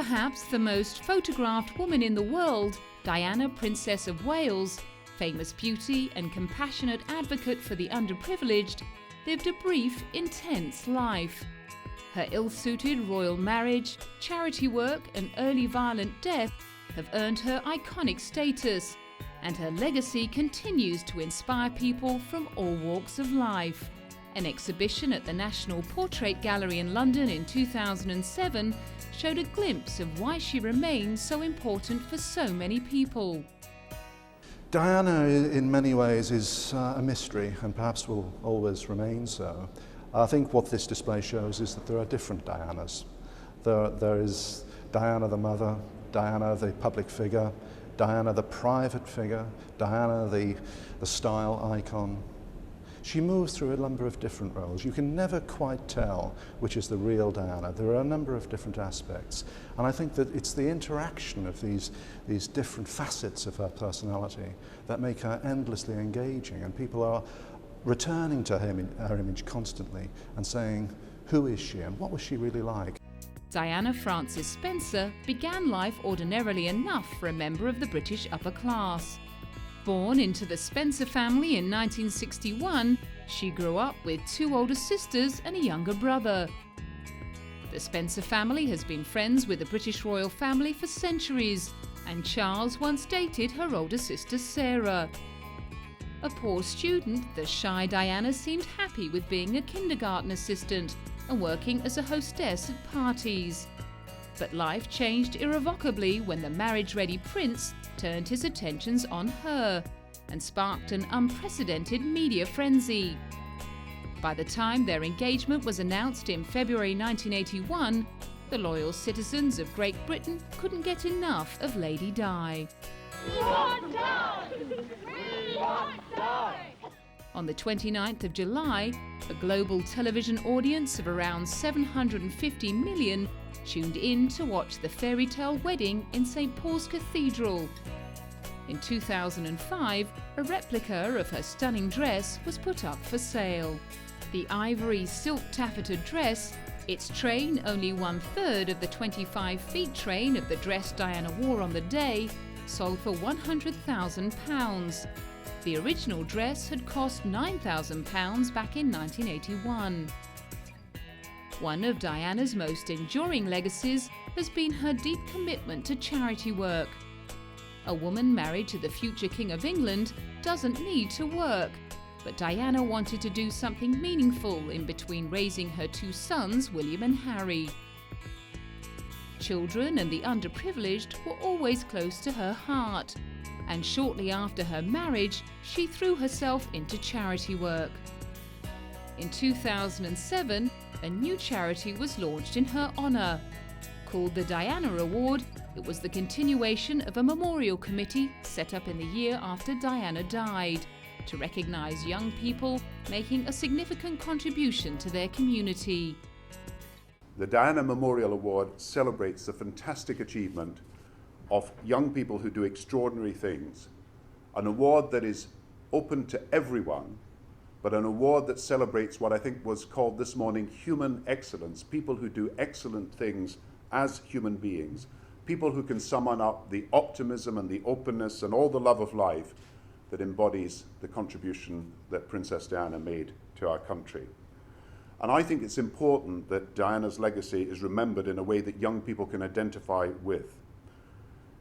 Perhaps the most photographed woman in the world, Diana, Princess of Wales, famous beauty and compassionate advocate for the underprivileged, lived a brief, intense life. Her ill-suited royal marriage, charity work and early violent death have earned her iconic status, and her legacy continues to inspire people from all walks of life. An exhibition at the National Portrait Gallery in London in 2007 showed a glimpse of why she remains so important for so many people. Diana, in many ways, is a mystery and perhaps will always remain so. I think what this display shows is that there are different Dianas. There is Diana the mother, Diana the public figure, Diana the private figure, Diana the style icon. She moves through a number of different roles. You can never quite tell which is the real Diana. There are a number of different aspects. And I think that it's the interaction of these different facets of her personality that make her endlessly engaging. And people are returning to her image constantly and saying, who is she and what was she really like? Diana Frances Spencer began life ordinarily enough for a member of the British upper class. Born into the Spencer family in 1961, she grew up with 2 older sisters and a younger brother. The Spencer family has been friends with the British royal family for centuries, and Charles once dated her older sister Sarah. A poor student, the shy Diana seemed happy with being a kindergarten assistant and working as a hostess at parties. But life changed irrevocably when the marriage-ready prince turned his attentions on her and sparked an unprecedented media frenzy. By the time their engagement was announced in February 1981, the loyal citizens of Great Britain couldn't get enough of Lady Di. We want Di! We want Di! On the 29th of July, a global television audience of around 750 million tuned in to watch the fairy tale wedding in St. Paul's Cathedral. In 2005, a replica of her stunning dress was put up for sale. The ivory silk taffeta dress, its train only 1/3 of the 25-feet train of the dress Diana wore on the day, sold for £100,000. The original dress had cost £9,000 back in 1981. One of Diana's most enduring legacies has been her deep commitment to charity work. A woman married to the future King of England doesn't need to work, but Diana wanted to do something meaningful in between raising her 2 sons, William and Harry. Children and the underprivileged were always close to her heart, and shortly after her marriage, she threw herself into charity work. In 2007, a new charity was launched in her honour. Called the Diana Award, it was the continuation of a memorial committee set up in the year after Diana died to recognise young people making a significant contribution to their community. The Diana Memorial Award celebrates the fantastic achievement of young people who do extraordinary things. An award that is open to everyone, but an award that celebrates what I think was called this morning human excellence, people who do excellent things as human beings, people who can summon up the optimism and the openness and all the love of life that embodies the contribution that Princess Diana made to our country. And I think it's important that Diana's legacy is remembered in a way that young people can identify with,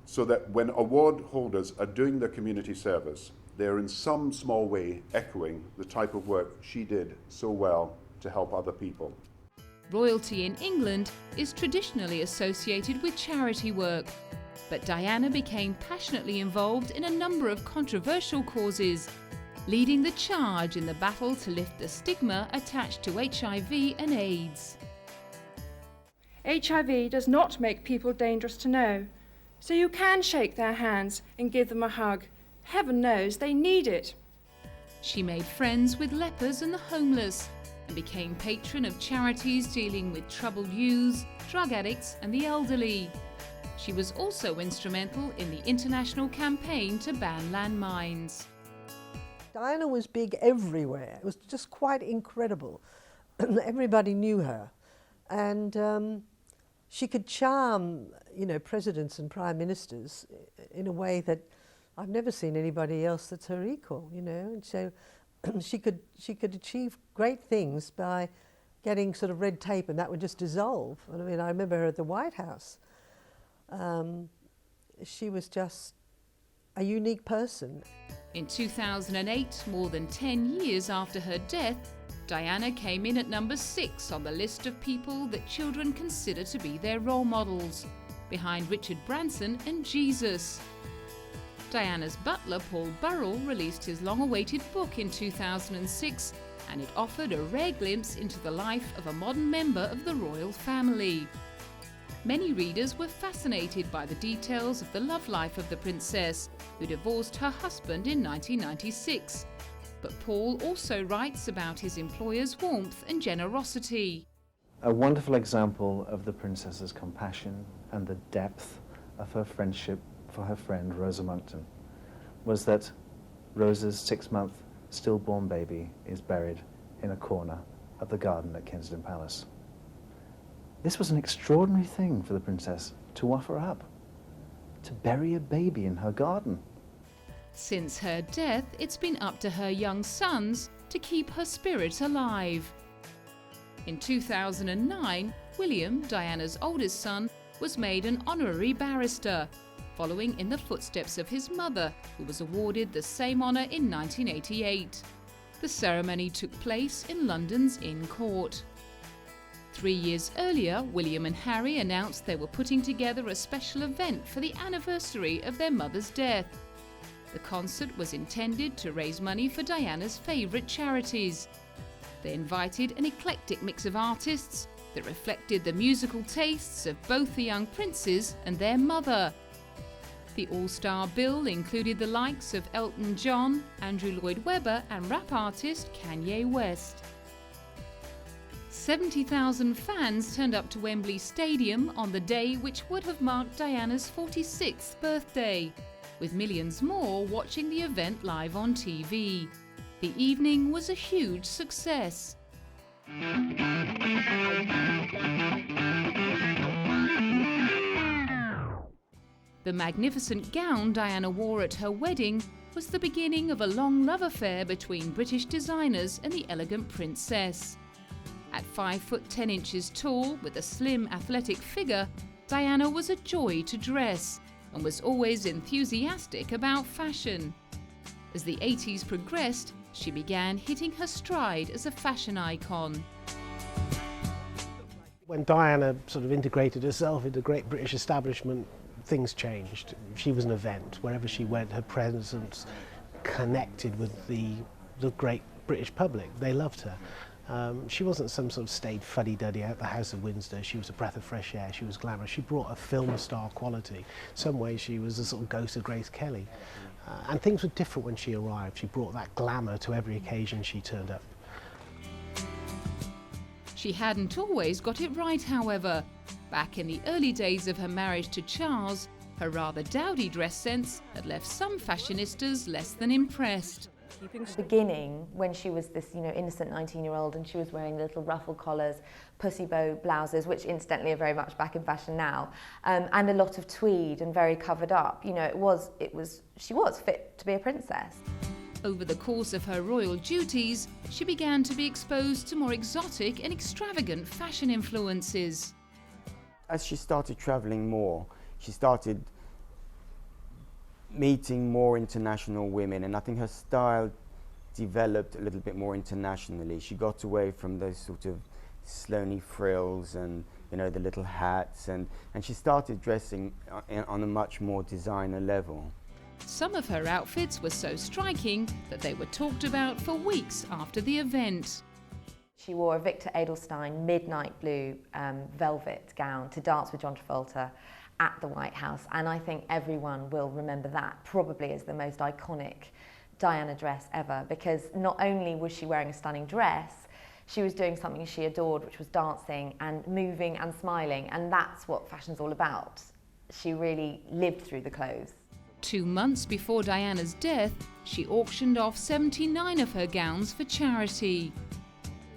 so that when award holders are doing their community service, they're in some small way echoing the type of work she did so well to help other people. Royalty in England is traditionally associated with charity work, but Diana became passionately involved in a number of controversial causes, leading the charge in the battle to lift the stigma attached to HIV and AIDS. HIV does not make people dangerous to know, so you can shake their hands and give them a hug. Heaven knows they need it. She made friends with lepers and the homeless and became patron of charities dealing with troubled youths, drug addicts and the elderly. She was also instrumental in the international campaign to ban landmines. Diana was big everywhere. It was just quite incredible. Everybody knew her. And she could charm, you know, presidents and prime ministers in a way that I've never seen anybody else that's her equal, you know. And so she could achieve great things by getting sort of red tape, and that would just dissolve. And I mean, I remember her at the White House. She was just a unique person. In 2008, more than 10 years after her death, Diana came in at number 6 on the list of people that children consider to be their role models, behind Richard Branson and Jesus. Diana's butler, Paul Burrell, released his long-awaited book in 2006, and it offered a rare glimpse into the life of a modern member of the royal family. Many readers were fascinated by the details of the love life of the princess, who divorced her husband in 1996. But Paul also writes about his employer's warmth and generosity. A wonderful example of the princess's compassion and the depth of her friendship for her friend Rosa Monckton was that Rosa's 6-month stillborn baby is buried in a corner of the garden at Kensington Palace. This was an extraordinary thing for the princess to offer up, to bury a baby in her garden. Since her death, it's been up to her young sons to keep her spirit alive. In 2009, William, Diana's oldest son, was made an honorary barrister, following in the footsteps of his mother, who was awarded the same honour in 1988. The ceremony took place in London's Inn Court. 3 years earlier, William and Harry announced they were putting together a special event for the anniversary of their mother's death. The concert was intended to raise money for Diana's favourite charities. They invited an eclectic mix of artists that reflected the musical tastes of both the young princes and their mother. The all-star bill included the likes of Elton John, Andrew Lloyd Webber and rap artist Kanye West. 70,000 fans turned up to Wembley Stadium on the day which would have marked Diana's 46th birthday, with millions more watching the event live on TV. The evening was a huge success. The magnificent gown Diana wore at her wedding was the beginning of a long love affair between British designers and the elegant princess. At 5 foot 10 inches tall, with a slim, athletic figure, Diana was a joy to dress and was always enthusiastic about fashion. As the 80s progressed, she began hitting her stride as a fashion icon. When Diana sort of integrated herself into the great British establishment, things changed. She was an event. Wherever she went, her presence connected with the great British public. They loved her. She wasn't some sort of staid fuddy-duddy out the House of Windsor. She was a breath of fresh air. She was glamorous. She brought a film star quality. In some ways, she was a sort of ghost of Grace Kelly. And things were different when she arrived. She brought that glamour to every occasion she turned up. She hadn't always got it right, however. Back in the early days of her marriage to Charles, her rather dowdy dress sense had left some fashionistas less than impressed. At the beginning, when she was this, innocent 19-year-old and she was wearing little ruffle collars, pussy bow blouses, which incidentally are very much back in fashion now, and a lot of tweed and very covered up, she was fit to be a princess. Over the course of her royal duties, she began to be exposed to more exotic and extravagant fashion influences. As she started travelling more, she started meeting more international women, and I think her style developed a little bit more internationally. She got away from those sort of Sloane frills and the little hats, and she started dressing on a much more designer level. Some of her outfits were so striking that they were talked about for weeks after the event. She wore a Victor Edelstein midnight blue velvet gown to dance with John Travolta at the White House, and I think everyone will remember that probably as the most iconic Diana dress ever, because not only was she wearing a stunning dress, she was doing something she adored, which was dancing and moving and smiling, and that's what fashion's all about. She really lived through the clothes. 2 months before Diana's death, she auctioned off 79 of her gowns for charity.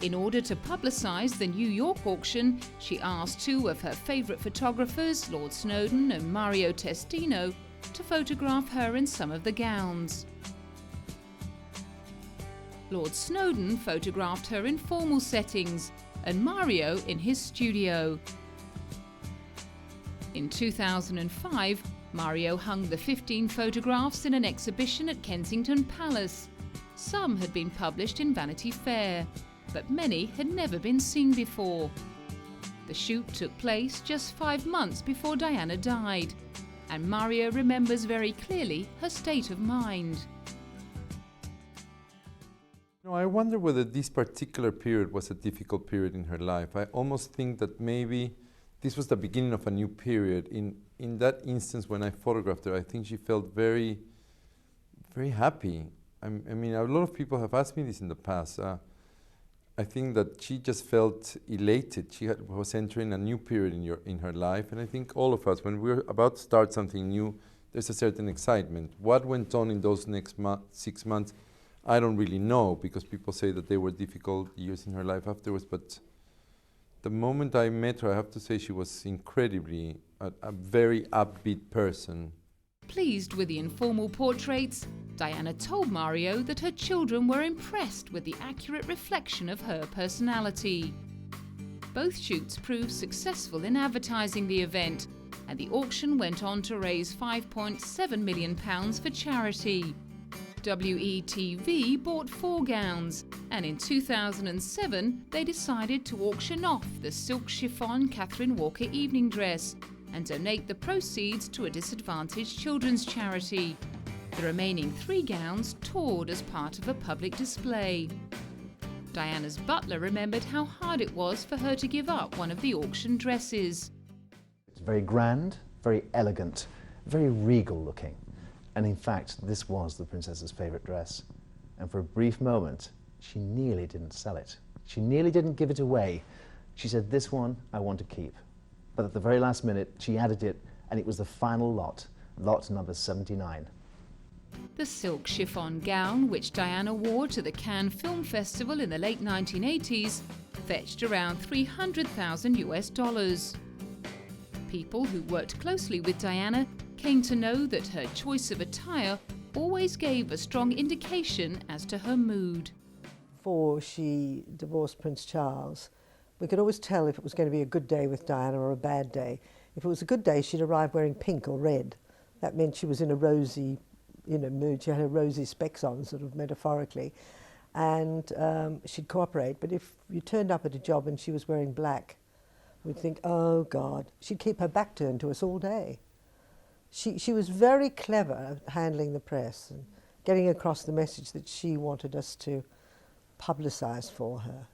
In order to publicise the New York auction, she asked two of her favourite photographers, Lord Snowdon and Mario Testino, to photograph her in some of the gowns. Lord Snowdon photographed her in formal settings and Mario in his studio. In 2005, Mario hung the 15 photographs in an exhibition at Kensington Palace. Some had been published in Vanity Fair, but many had never been seen before. The shoot took place just 5 months before Diana died, and Mario remembers very clearly her state of mind. I wonder whether this particular period was a difficult period in her life. I almost think that maybe this was the beginning of a new period. In that instance, when I photographed her, I think she felt very, very happy. I mean, a lot of people have asked me this in the past. I think that she just felt elated. She was entering a new period in her life, and I think all of us, when we're about to start something new, there's a certain excitement. What went on in those next 6 months, I don't really know, because people say that they were difficult years in her life afterwards, but the moment I met her, I have to say she was incredibly a very upbeat person. Pleased with the informal portraits, Diana told Mario that her children were impressed with the accurate reflection of her personality. Both shoots proved successful in advertising the event, and the auction went on to raise £5.7 million for charity. WETV bought 4 gowns, and in 2007 they decided to auction off the silk chiffon Catherine Walker evening dress and donate the proceeds to a disadvantaged children's charity. The remaining 3 gowns toured as part of a public display. Diana's butler remembered how hard it was for her to give up one of the auction dresses. It's very grand, very elegant, very regal looking. And in fact, this was the princess's favourite dress. And for a brief moment, she nearly didn't sell it. She nearly didn't give it away. She said, "This one I want to keep." But at the very last minute, she added it, and it was the final lot, lot number 79. The silk chiffon gown, which Diana wore to the Cannes Film Festival in the late 1980s, fetched around $300,000. People who worked closely with Diana came to know that her choice of attire always gave a strong indication as to her mood. Before she divorced Prince Charles, we could always tell if it was going to be a good day with Diana or a bad day. If it was a good day, she'd arrive wearing pink or red. That meant she was in a rosy, mood. She had her rosy specs on, sort of metaphorically, and she'd cooperate. But if you turned up at a job and she was wearing black, we'd think, oh God. She'd keep her back turned to us all day. She was very clever at handling the press and getting across the message that she wanted us to publicise for her,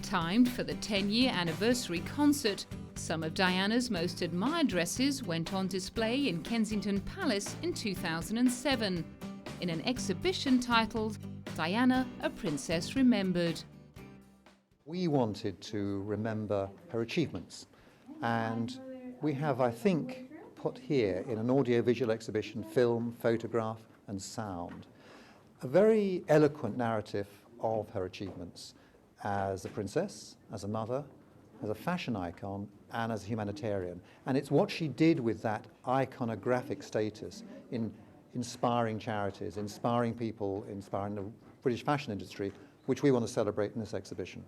Timed for the 10-year anniversary concert, some of Diana's most admired dresses went on display in Kensington Palace in 2007 in an exhibition titled Diana, a Princess Remembered. We wanted to remember her achievements, and we have, I think, put here in an audiovisual exhibition, film, photograph and sound, a very eloquent narrative of her achievements as a princess, as a mother, as a fashion icon and as a humanitarian. And it's what she did with that iconographic status in inspiring charities, inspiring people, inspiring the British fashion industry, which we want to celebrate in this exhibition.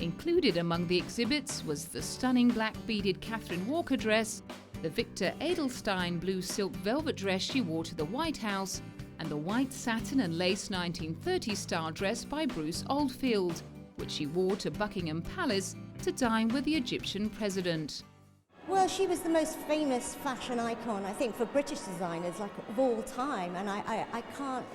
Included among the exhibits was the stunning black beaded Catherine Walker dress, the Victor Edelstein blue silk velvet dress she wore to the White House, and the white satin and lace 1930s style dress by Bruce Oldfield, which she wore to Buckingham Palace to dine with the Egyptian president. Well, she was the most famous fashion icon, I think, for British designers of all time, and I can't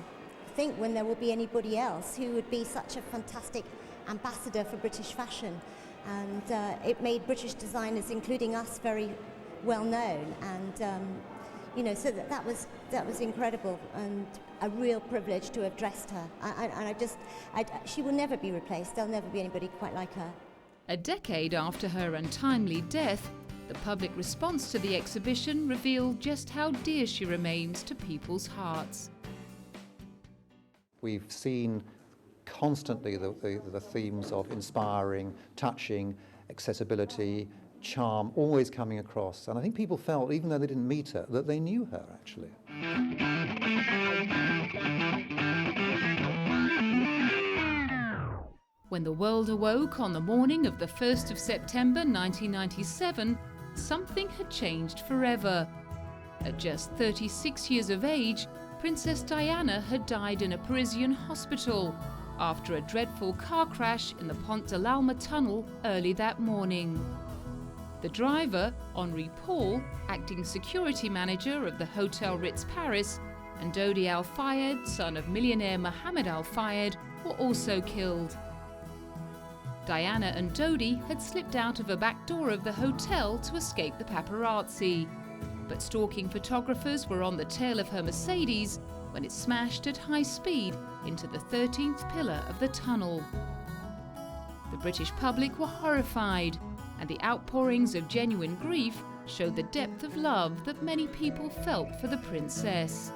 think when there will be anybody else who would be such a fantastic ambassador for British fashion, and it made British designers, including us, very well known, and so that was incredible and a real privilege to have dressed her. She will never be replaced. There'll never be anybody quite like her. A decade after her untimely death, the public response to the exhibition revealed just how dear she remains to people's hearts. We've seen constantly the themes of inspiring, touching, accessibility, charm, always coming across. And I think people felt, even though they didn't meet her, that they knew her, actually. When the world awoke on the morning of the 1st of September 1997, something had changed forever. At just 36 years of age, Princess Diana had died in a Parisian hospital after a dreadful car crash in the Pont de l'Alma tunnel early that morning. The driver, Henri Paul, acting security manager of the Hotel Ritz Paris, and Dodi Al Fayed, son of millionaire Mohammed Al Fayed, were also killed. Diana and Dodi had slipped out of a back door of the hotel to escape the paparazzi. But stalking photographers were on the tail of her Mercedes when it smashed at high speed into the 13th pillar of the tunnel. The British public were horrified, and the outpourings of genuine grief showed the depth of love that many people felt for the princess.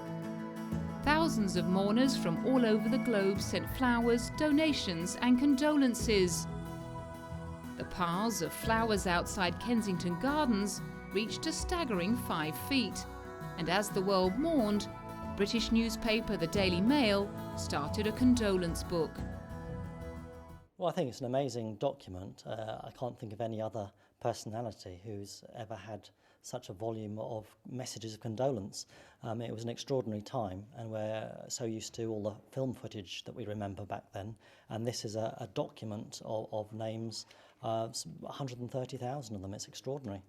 Thousands of mourners from all over the globe sent flowers, donations, and condolences. The piles of flowers outside Kensington Gardens reached a staggering 5 feet, and as the world mourned, the British newspaper The Daily Mail started a condolence book. Well, I think it's an amazing document. I can't think of any other personality who's ever had such a volume of messages of condolence. It was an extraordinary time, and we're so used to all the film footage that we remember back then, and this is a document of names, 130,000 of them. It's extraordinary.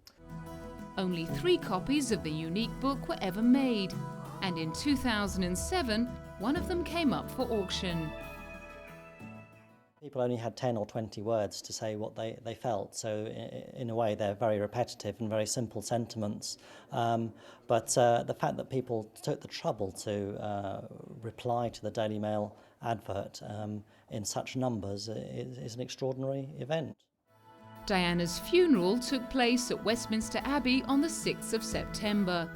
Only 3 copies of the unique book were ever made, and in 2007, one of them came up for auction. People only had 10 or 20 words to say what they felt, so in a way they're very repetitive and very simple sentiments. But the fact that people took the trouble to reply to the Daily Mail advert in such numbers is an extraordinary event. Diana's funeral took place at Westminster Abbey on the 6th of September.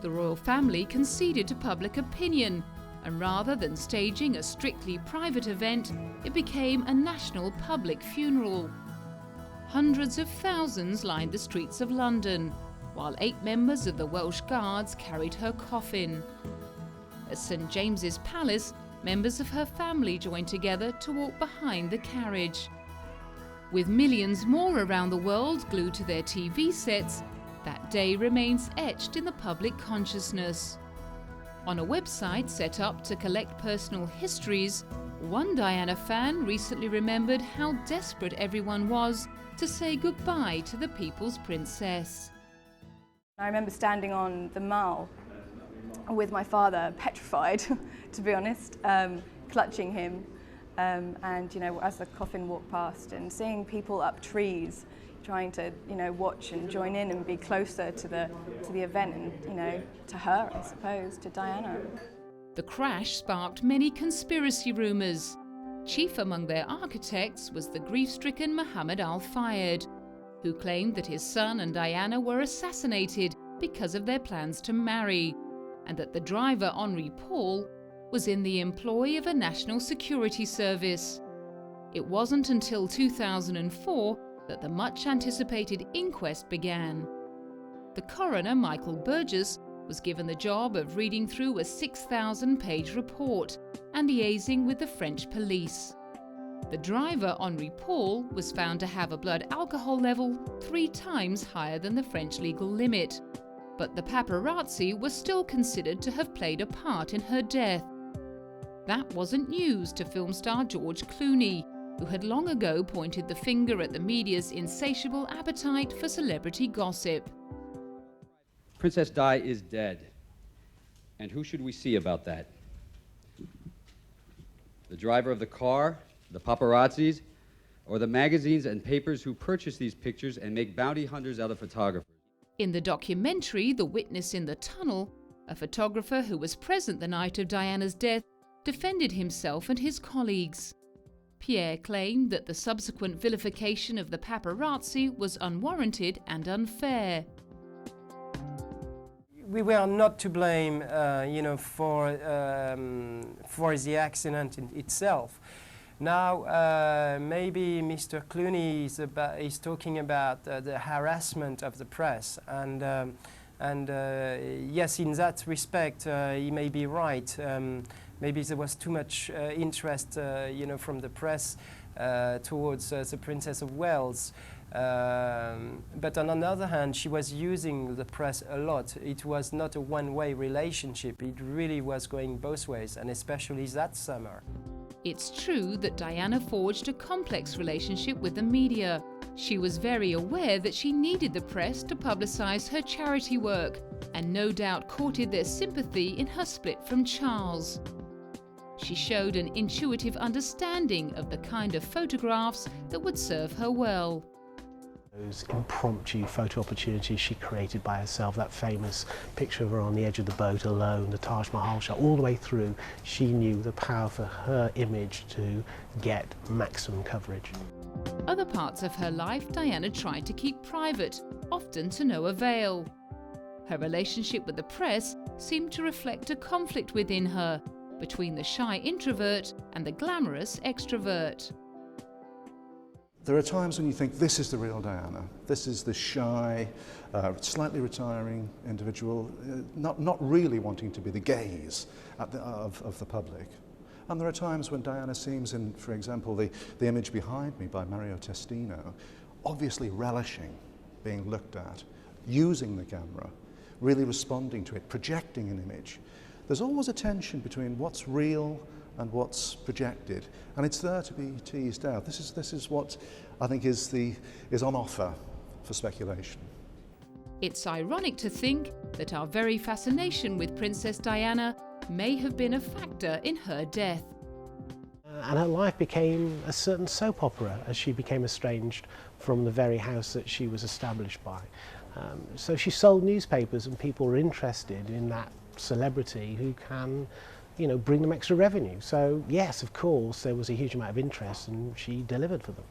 The royal family conceded to public opinion, and rather than staging a strictly private event, it became a national public funeral. Hundreds of thousands lined the streets of London, while 8 members of the Welsh Guards carried her coffin. At St James's Palace, members of her family joined together to walk behind the carriage. With millions more around the world glued to their TV sets, that day remains etched in the public consciousness. On a website set up to collect personal histories, one Diana fan recently remembered how desperate everyone was to say goodbye to the people's princess. I remember standing on the Mall with my father, petrified, to be honest, clutching him. And, you know, as the coffin walked past, and seeing people up trees trying to, you know, watch and join in and be closer to the event and, you know, to her, I suppose, to Diana. The crash sparked many conspiracy rumours. Chief among their architects was the grief-stricken Mohammed Al Fayed, who claimed that his son and Diana were assassinated because of their plans to marry, and that the driver, Henri Paul, was in the employ of a national security service. It wasn't until 2004 that the much-anticipated inquest began. The coroner, Michael Burgess, was given the job of reading through a 6,000-page report and liaising with the French police. The driver, Henri Paul, was found to have a blood alcohol level 3 times higher than the French legal limit, but the paparazzi was still considered to have played a part in her death. That wasn't news to film star George Clooney, who had long ago pointed the finger at the media's insatiable appetite for celebrity gossip. Princess Di is dead. And who should we see about that? The driver of the car, the paparazzis, or the magazines and papers who purchase these pictures and make bounty hunters out of photographers? In the documentary The Witness in the Tunnel, a photographer who was present the night of Diana's death defended himself and his colleagues. Pierre claimed that the subsequent vilification of the paparazzi was unwarranted and unfair. we were not to blame, you know, for the accident in itself. Now, maybe Mr. Clooney is talking about the harassment of the press, and yes, in that respect, he may be right. Maybe there was too much interest, you know, from the press towards the Princess of Wales. But on the other hand, she was using the press a lot. It was not a one-way relationship. It really was going both ways, and especially that summer. It's true that Diana forged a complex relationship with the media. She was very aware that she needed the press to publicise her charity work, and no doubt courted their sympathy in her split from Charles. She showed an intuitive understanding of the kind of photographs that would serve her well. Those impromptu photo opportunities she created by herself, that famous picture of her on the edge of the boat alone, the Taj Mahal shot, all the way through, she knew the power for her image to get maximum coverage. Other parts of her life Diana tried to keep private, often to no avail. Her relationship with the press seemed to reflect a conflict within her, between the shy introvert and the glamorous extrovert. There are times when you think, this is the real Diana. This is the shy, slightly retiring individual, not really wanting to be the gaze of the public. And there are times when Diana seems in, for example, the image behind me by Mario Testino, obviously relishing being looked at, using the camera, really responding to it, projecting an image. There's always a tension between what's real and what's projected, and it's there to be teased out. This is what I think is on offer for speculation. It's ironic to think that our very fascination with Princess Diana may have been a factor in her death. And her life became a certain soap opera as she became estranged from the very house that she was established by. So she sold newspapers, and people were interested in that celebrity who can, you know, bring them extra revenue. So yes, of course, there was a huge amount of interest, and she delivered for them.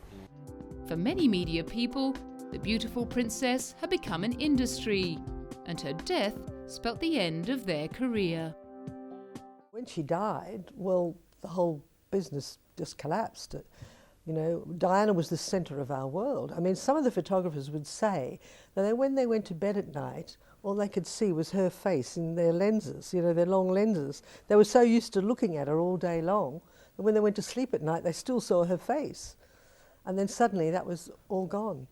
For many media people, the beautiful princess had become an industry, and her death spelt the end of their career. When she died, well, the whole business just collapsed. You know, Diana was the centre of our world. I mean, some of the photographers would say that when they went to bed at night, all they could see was her face in their lenses, you know, their long lenses. They were so used to looking at her all day long that when they went to sleep at night, they still saw her face. And then suddenly that was all gone.